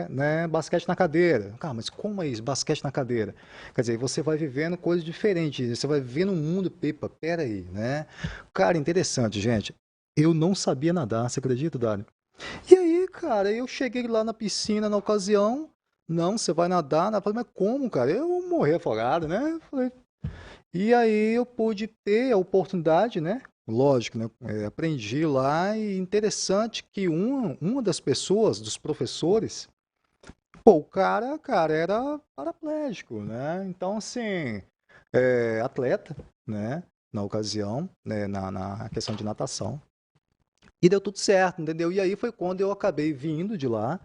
né, basquete na cadeira. Cara, mas como é isso, basquete na cadeira? Quer dizer, você vai vivendo coisas diferentes, você vai vivendo um mundo, epa, peraí, né? Cara, interessante, gente. Eu não sabia nadar, você acredita, Dário? E aí, cara, eu cheguei lá na piscina na ocasião, não, você vai nadar? Eu falei, mas como, cara? Eu vou morrer afogado, né? Eu falei, e aí eu pude ter a oportunidade, né? Lógico, né? Aprendi lá e interessante que uma das pessoas, dos professores, pô, o cara, era paraplégico, né? Então, assim, atleta, né? Na ocasião, né? Na questão de natação. E deu tudo certo, entendeu? E aí foi quando eu acabei vindo de lá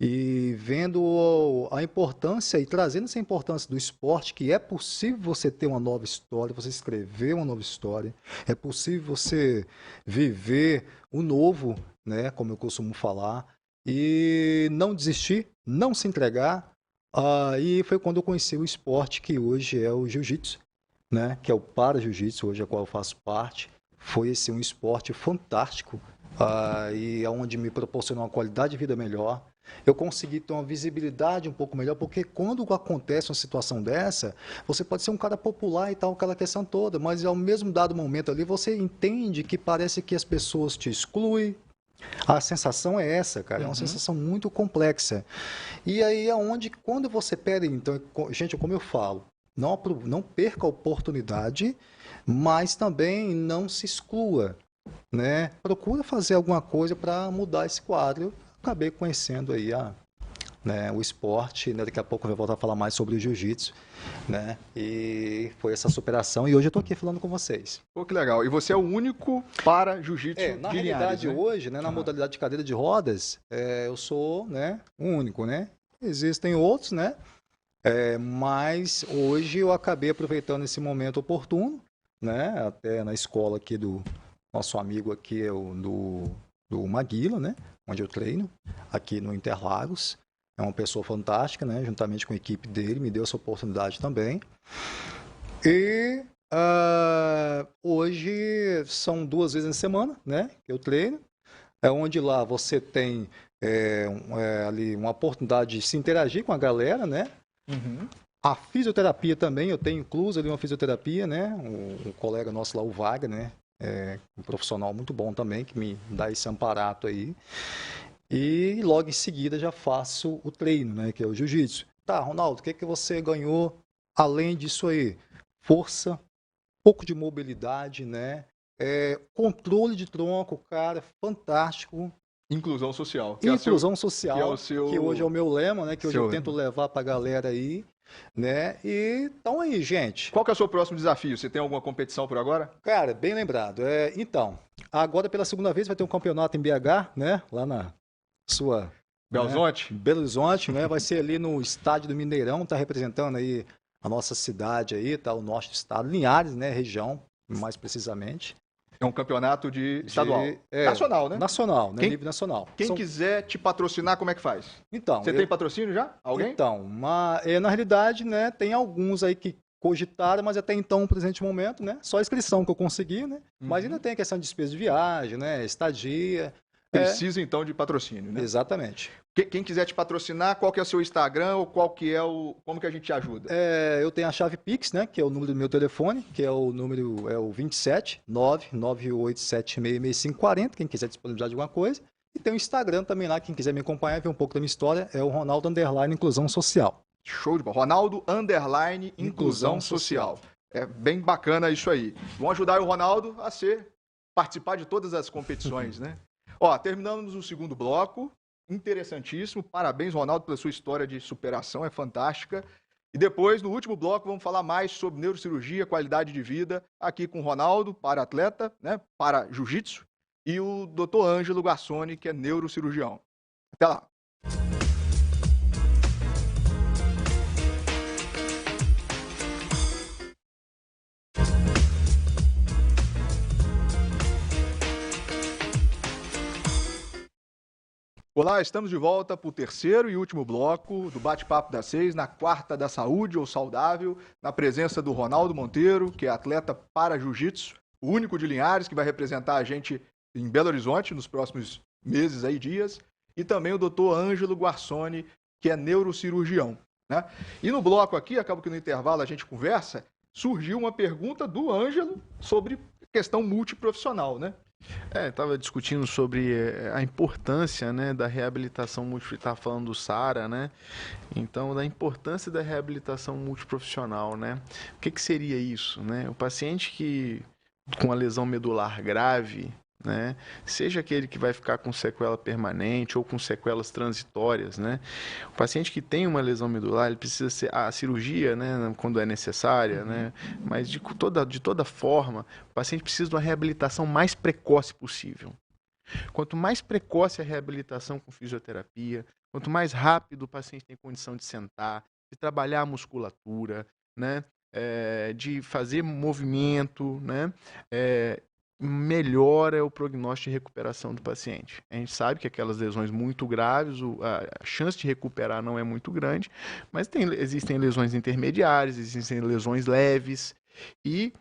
e vendo a importância e trazendo essa importância do esporte, que é possível você ter uma nova história, você escrever uma nova história, é possível você viver o novo, né, como eu costumo falar, e não desistir, não se entregar. E foi quando eu conheci o esporte que hoje é o jiu-jitsu, né, que é o para-jiu-jitsu, hoje a qual eu faço parte. Foi esse um esporte fantástico, e onde me proporcionou uma qualidade de vida melhor. Eu consegui ter uma visibilidade um pouco melhor, porque quando acontece uma situação dessa, você pode ser um cara popular e tal, aquela questão toda, mas ao mesmo dado momento ali, você entende que parece que as pessoas te excluem. A sensação é essa, cara, é uma sensação muito complexa. E aí é onde, quando você perde, então, gente, como eu falo, não perca a oportunidade, mas também não se exclua, né? Procura fazer alguma coisa para mudar esse quadro. Acabei conhecendo aí né, o esporte, né? Daqui a pouco eu vou voltar a falar mais sobre o jiu-jitsu, né? E foi essa superação e hoje eu estou aqui falando com vocês. Pô, que legal. E você é o único para jiu-jitsu Na de realidade, Linhares, né? hoje, né, na modalidade de cadeira de rodas, eu sou, né, o único, né? Existem outros, né? Mas hoje eu acabei aproveitando esse momento oportuno, né? Até na escola aqui do nosso amigo aqui, do Maguila, né? Onde eu treino, aqui no Interlagos. É uma pessoa fantástica, né? Juntamente com a equipe dele, me deu essa oportunidade também. E hoje são 2 vezes na semana, né? Que eu treino. É onde lá você tem ali uma oportunidade de se interagir com a galera, né? A fisioterapia também, eu tenho incluso ali uma fisioterapia, né? Um colega nosso lá, o Wagner, né? Um profissional muito bom também, que me dá esse amparato aí. E logo em seguida já faço o treino, né? Que é o jiu-jitsu. Tá, Ronaldo, o que você ganhou além disso aí? Força, um pouco de mobilidade, né? Controle de tronco, cara, fantástico. Inclusão social. Inclusão social, que é o seu... que hoje é o meu lema, né? Que hoje seu eu tento levar pra galera aí, né? E então aí, gente. Qual que é o seu próximo desafio? Você tem alguma competição por agora? Cara, bem lembrado. Então, agora pela segunda vez vai ter um campeonato em BH, né? Lá na sua... Belo Horizonte? Belo Horizonte, né? Vai ser ali no estádio do Mineirão, tá representando aí a nossa cidade aí, tá? O nosso estado, Linhares, né? Região, mais precisamente. É um campeonato estadual. Nacional, né? Nacional, né? Nível nacional. Quem quiser te patrocinar, como é que faz? Então, você tem patrocínio já? Alguém? Então, na realidade, né, tem alguns aí que cogitaram, mas até então, no presente momento, né, só a inscrição que eu consegui, né? Mas ainda tem a questão de despesa de viagem, né, estadia. Precisa, então, de patrocínio, né? Exatamente. Quem quiser te patrocinar, qual que é o seu Instagram ou qual que é como que a gente te ajuda? Eu tenho a chave Pix, né, que é o número do meu telefone, que é o número, o 27 998766540, quem quiser disponibilizar de alguma coisa. E tem o Instagram também lá, quem quiser me acompanhar, ver um pouco da minha história, é o Ronaldo _ Inclusão Social. Show de bola. Ronaldo _ Inclusão Social. É bem bacana isso aí. Vamos ajudar o Ronaldo a participar de todas as competições, né? Ó, terminamos o segundo bloco. Interessantíssimo. Parabéns, Ronaldo, pela sua história de superação. É fantástica. E depois, no último bloco, vamos falar mais sobre neurocirurgia, qualidade de vida, aqui com o Ronaldo, para atleta, né? Para jiu-jitsu, e o Dr. Ângelo Gassoni, que é neurocirurgião. Até lá. Olá, estamos de volta para o terceiro e último bloco do Bate-Papo das 6, na quarta da saúde ou saudável, na presença do Ronaldo Monteiro, que é atleta para jiu-jitsu, o único de Linhares, que vai representar a gente em Belo Horizonte nos próximos meses aí, dias, e também o Dr. Ângelo Gassoni, que é neurocirurgião, né? E no bloco aqui, acaba que no intervalo a gente conversa, surgiu uma pergunta do Ângelo sobre questão multiprofissional, né? Estava discutindo sobre a importância, né, da reabilitação estava falando do SARA, né? Então, da importância da reabilitação multiprofissional, né? O que seria isso, né? O paciente que com a lesão medular grave, né? Seja aquele que vai ficar com sequela permanente ou com sequelas transitórias, né? O paciente que tem uma lesão medular, ele precisa ser a cirurgia, né, quando é necessária, né? Mas de toda forma, o paciente precisa de uma reabilitação mais precoce possível. Quanto mais precoce a reabilitação com fisioterapia, quanto mais rápido o paciente tem condição de sentar, de trabalhar a musculatura, né? De fazer movimento, né? Melhora o prognóstico de recuperação do paciente. A gente sabe que aquelas lesões muito graves, a chance de recuperar não é muito grande, mas existem lesões intermediárias, existem lesões leves, e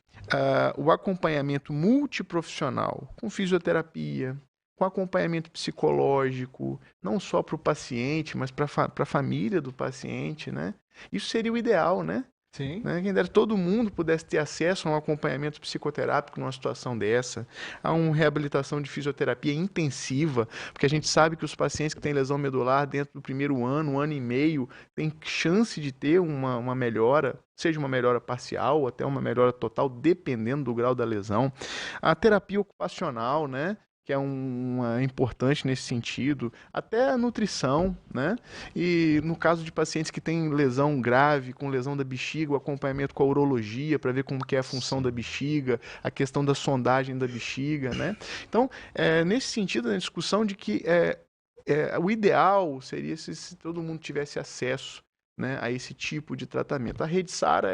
o acompanhamento multiprofissional, com fisioterapia, com acompanhamento psicológico, não só para o paciente, mas para a família do paciente, né? Isso seria o ideal, né? Sim. Quem dera todo mundo pudesse ter acesso a um acompanhamento psicoterápico numa situação dessa, a uma reabilitação de fisioterapia intensiva, porque a gente sabe que os pacientes que têm lesão medular dentro do primeiro ano, 1 ano e meio, têm chance de ter uma melhora, seja uma melhora parcial ou até uma melhora total, dependendo do grau da lesão. A terapia ocupacional, né? Que é importante nesse sentido, até a nutrição, né? E no caso de pacientes que têm lesão grave, com lesão da bexiga, o acompanhamento com a urologia, para ver como que é a função da bexiga, a questão da sondagem da bexiga, né? Então, nesse sentido, a discussão de que o ideal seria se todo mundo tivesse acesso, né, a esse tipo de tratamento. A rede SARA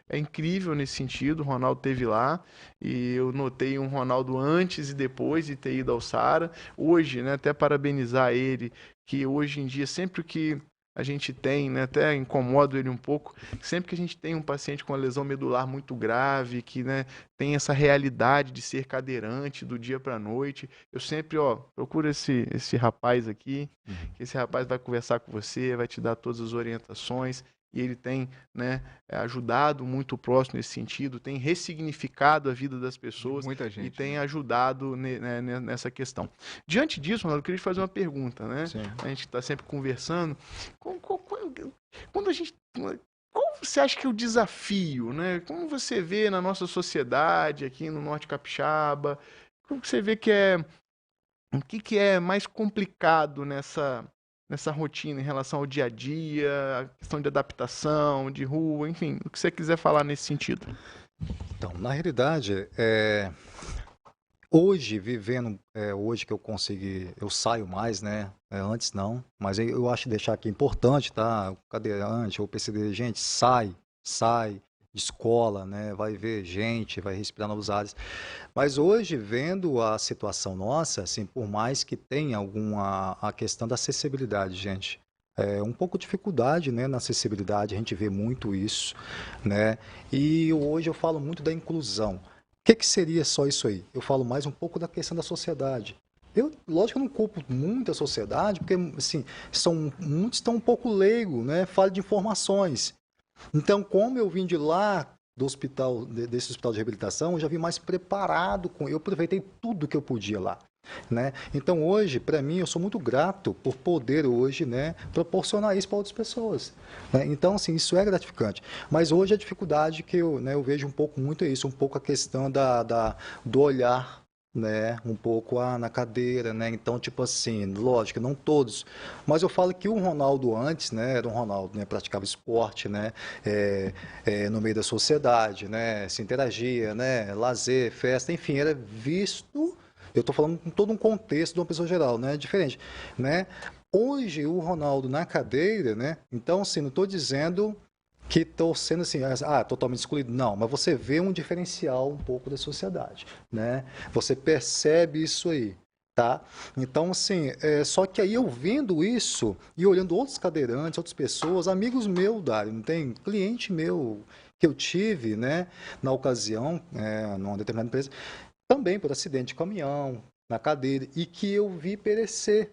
é incrível nesse sentido, o Ronaldo esteve lá e eu notei um Ronaldo antes e depois de ter ido ao SARA. Hoje, né, até parabenizar ele, que hoje em dia, sempre que a gente tem, né, até incomodo ele um pouco, sempre que a gente tem um paciente com uma lesão medular muito grave, que, né, tem essa realidade de ser cadeirante do dia para a noite, eu sempre, procura esse rapaz aqui, que esse rapaz vai conversar com você, vai te dar todas as orientações, e ele tem, né, ajudado muito o próximo nesse sentido, tem ressignificado a vida das pessoas. Muita gente, e tem ajudado nessa questão. Diante disso, Ronaldo, eu queria te fazer uma pergunta, né? Sim. A gente está sempre conversando. Quando a gente... Qual você acha que é o desafio, né? Como você vê na nossa sociedade, aqui no Norte Capixaba, como você vê o que é mais complicado nessa rotina em relação ao dia a dia, a questão de adaptação, de rua, enfim, o que você quiser falar nesse sentido. Então, na realidade, hoje, vivendo, hoje que eu saio mais, né? Antes não, mas eu acho deixar aqui importante, tá? O cadeirante ou PCD, gente, sai de escola, né? Vai ver gente, vai respirar novos ares. Mas hoje, vendo a situação nossa, assim, por mais que tenha a questão da acessibilidade, gente, um pouco de dificuldade, né, na acessibilidade, a gente vê muito isso, né? E hoje eu falo muito da inclusão. O que seria só isso aí? Eu falo mais um pouco da questão da sociedade. Lógico que eu não culpo muito a sociedade, porque assim, muitos estão um pouco leigos, né? Falta de informações. Então, como eu vim de lá, desse hospital de reabilitação, eu já vim mais preparado, eu aproveitei tudo que eu podia lá. Né? Então hoje, para mim, eu sou muito grato por poder hoje, né, proporcionar isso para outras pessoas, né? Então, assim, isso é gratificante. Mas hoje a dificuldade que eu vejo um pouco muito é isso, um pouco a questão do olhar, né, um pouco na cadeira, né? Então, tipo assim, lógico, não todos, mas eu falo que o Ronaldo antes, né, era um Ronaldo, né, praticava esporte, né, no meio da sociedade, né, se interagia, né, lazer, festa, enfim, era visto. Eu estou falando com todo um contexto de uma pessoa geral, né? Diferente, né? Hoje, o Ronaldo na cadeira, né? Então, assim, não estou dizendo que estou sendo assim, totalmente excluído. Não, mas você vê um diferencial um pouco da sociedade, né? Você percebe isso aí, tá? Então, assim, só que aí eu vendo isso e olhando outros cadeirantes, outras pessoas, amigos meus, Dário, não tem cliente meu que eu tive, né? Na ocasião, numa determinada empresa, também por acidente de caminhão, na cadeira, e que eu vi perecer.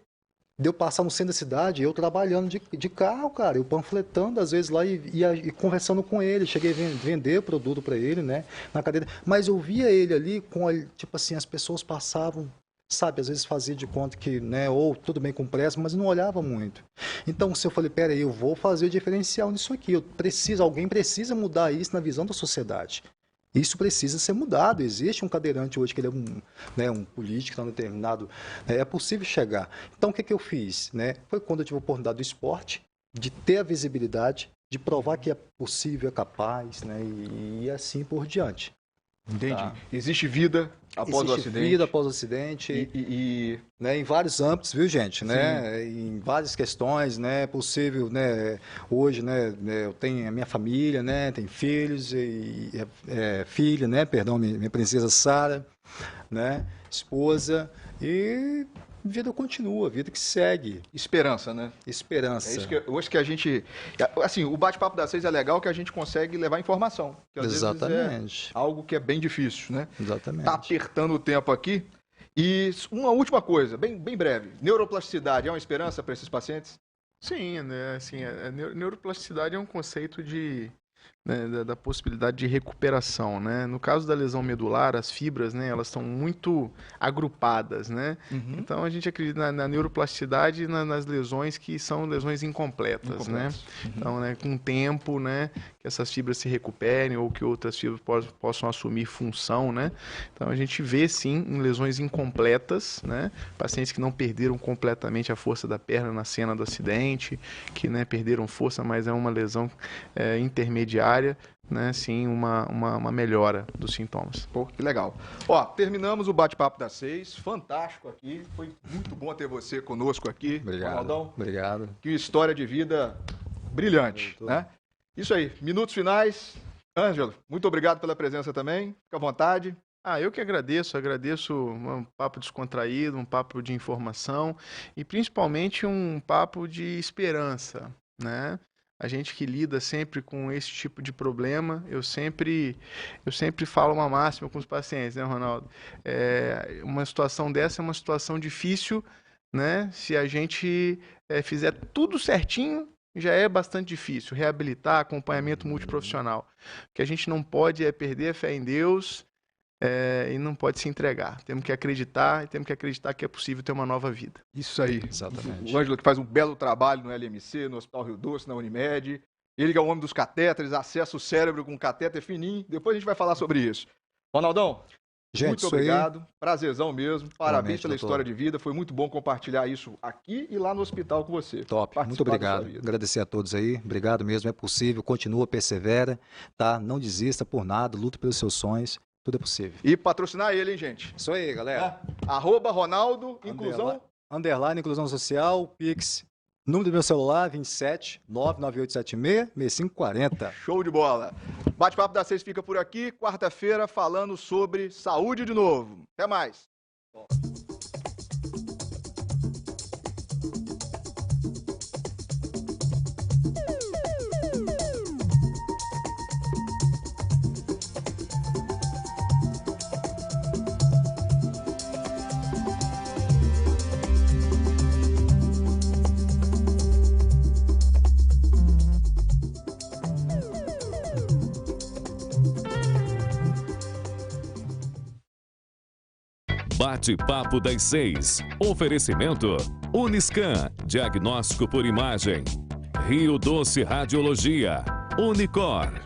Deu passar no centro da cidade, eu trabalhando de carro, cara, eu panfletando às vezes lá e conversando com ele, cheguei a vender produto para ele, né, na cadeira, mas eu via ele ali com, tipo assim, as pessoas passavam, sabe, às vezes fazia de conta que, né, ou tudo bem com pressa, mas não olhava muito. Então, se eu falei, peraí, eu vou fazer o diferencial nisso aqui, alguém precisa mudar isso na visão da sociedade. Isso precisa ser mudado. Existe um cadeirante hoje que ele é um político, está determinado. É possível chegar. Então, o que eu fiz? Né? Foi quando eu tive a oportunidade do esporte, de ter a visibilidade, de provar que é possível, é capaz, né? E assim por diante. Entendi. Tá. Existe vida após o acidente. Existe vida após o acidente. Né, em vários âmbitos, viu, gente? Né? Em várias questões, né? É possível, né? Hoje, né? Eu tenho a minha família, né? Tenho filhos filha, né? Perdão, minha princesa Sara, né? Esposa e vida continua, vida que segue. Esperança, né? Esperança. É isso que hoje que a gente... Assim, o bate-papo das 6 é legal que a gente consegue levar informação. Que às Exatamente. vezes é algo que é bem difícil, né? Exatamente. Tá apertando o tempo aqui. E uma última coisa, bem breve. Neuroplasticidade é uma esperança para esses pacientes? Sim, né? Assim, a neuroplasticidade é um conceito né, da possibilidade de recuperação, né? No caso da lesão medular, as fibras, né, elas estão muito agrupadas, né? Uhum. Então a gente acredita na neuroplasticidade e nas lesões que são lesões incompletas, né? Uhum. Então, né, com o tempo, né, que essas fibras se recuperem ou que outras fibras possam assumir função, né? Então a gente vê sim em lesões incompletas, né? Pacientes que não perderam completamente a força da perna na cena do acidente, que, né, perderam força, mas é uma lesão intermediária, né? Sim, uma melhora dos sintomas. Pô, que legal. Ó, terminamos o bate-papo das 6. Fantástico aqui. Foi muito bom ter você conosco aqui. Obrigado. Ronaldão. Obrigado. Que história de vida brilhante, né? Isso aí, minutos finais. Ângelo, muito obrigado pela presença também. Fica à vontade. Eu que agradeço um papo descontraído, um papo de informação e principalmente um papo de esperança, né? A gente que lida sempre com esse tipo de problema, eu sempre falo uma máxima com os pacientes, né, Ronaldo? Uma situação dessa é uma situação difícil, né? Se a gente fizer tudo certinho, já é bastante difícil. Reabilitar, acompanhamento multiprofissional. O que a gente não pode é perder a fé em Deus e não pode se entregar. Temos que acreditar e temos que acreditar que é possível ter uma nova vida. Isso aí. Exatamente. O Ângelo que faz um belo trabalho no LMC, no Hospital Rio Doce, na Unimed. Ele que é o homem dos catéteres, acessa o cérebro com um catéter fininho. Depois a gente vai falar sobre isso. Ronaldão, gente, muito obrigado. Prazerzão mesmo. Parabéns pela doutor. história de vida. Foi muito bom compartilhar isso aqui e lá no hospital com você. Top, muito obrigado. Agradecer a todos aí. Obrigado mesmo, é possível. Continua, persevera, tá? Não desista por nada, luta pelos seus sonhos. Tudo é possível. E patrocinar ele, hein, gente? Isso aí, galera. @Ronaldo, inclusão. _ inclusão social, Pix. Número do meu celular, 27 99876 6540. Show de bola. Bate-papo das 6 fica por aqui. Quarta-feira falando sobre saúde de novo. Até mais. Bate-papo das 6. Oferecimento Uniscan, diagnóstico por imagem. Rio Doce Radiologia. Unicor.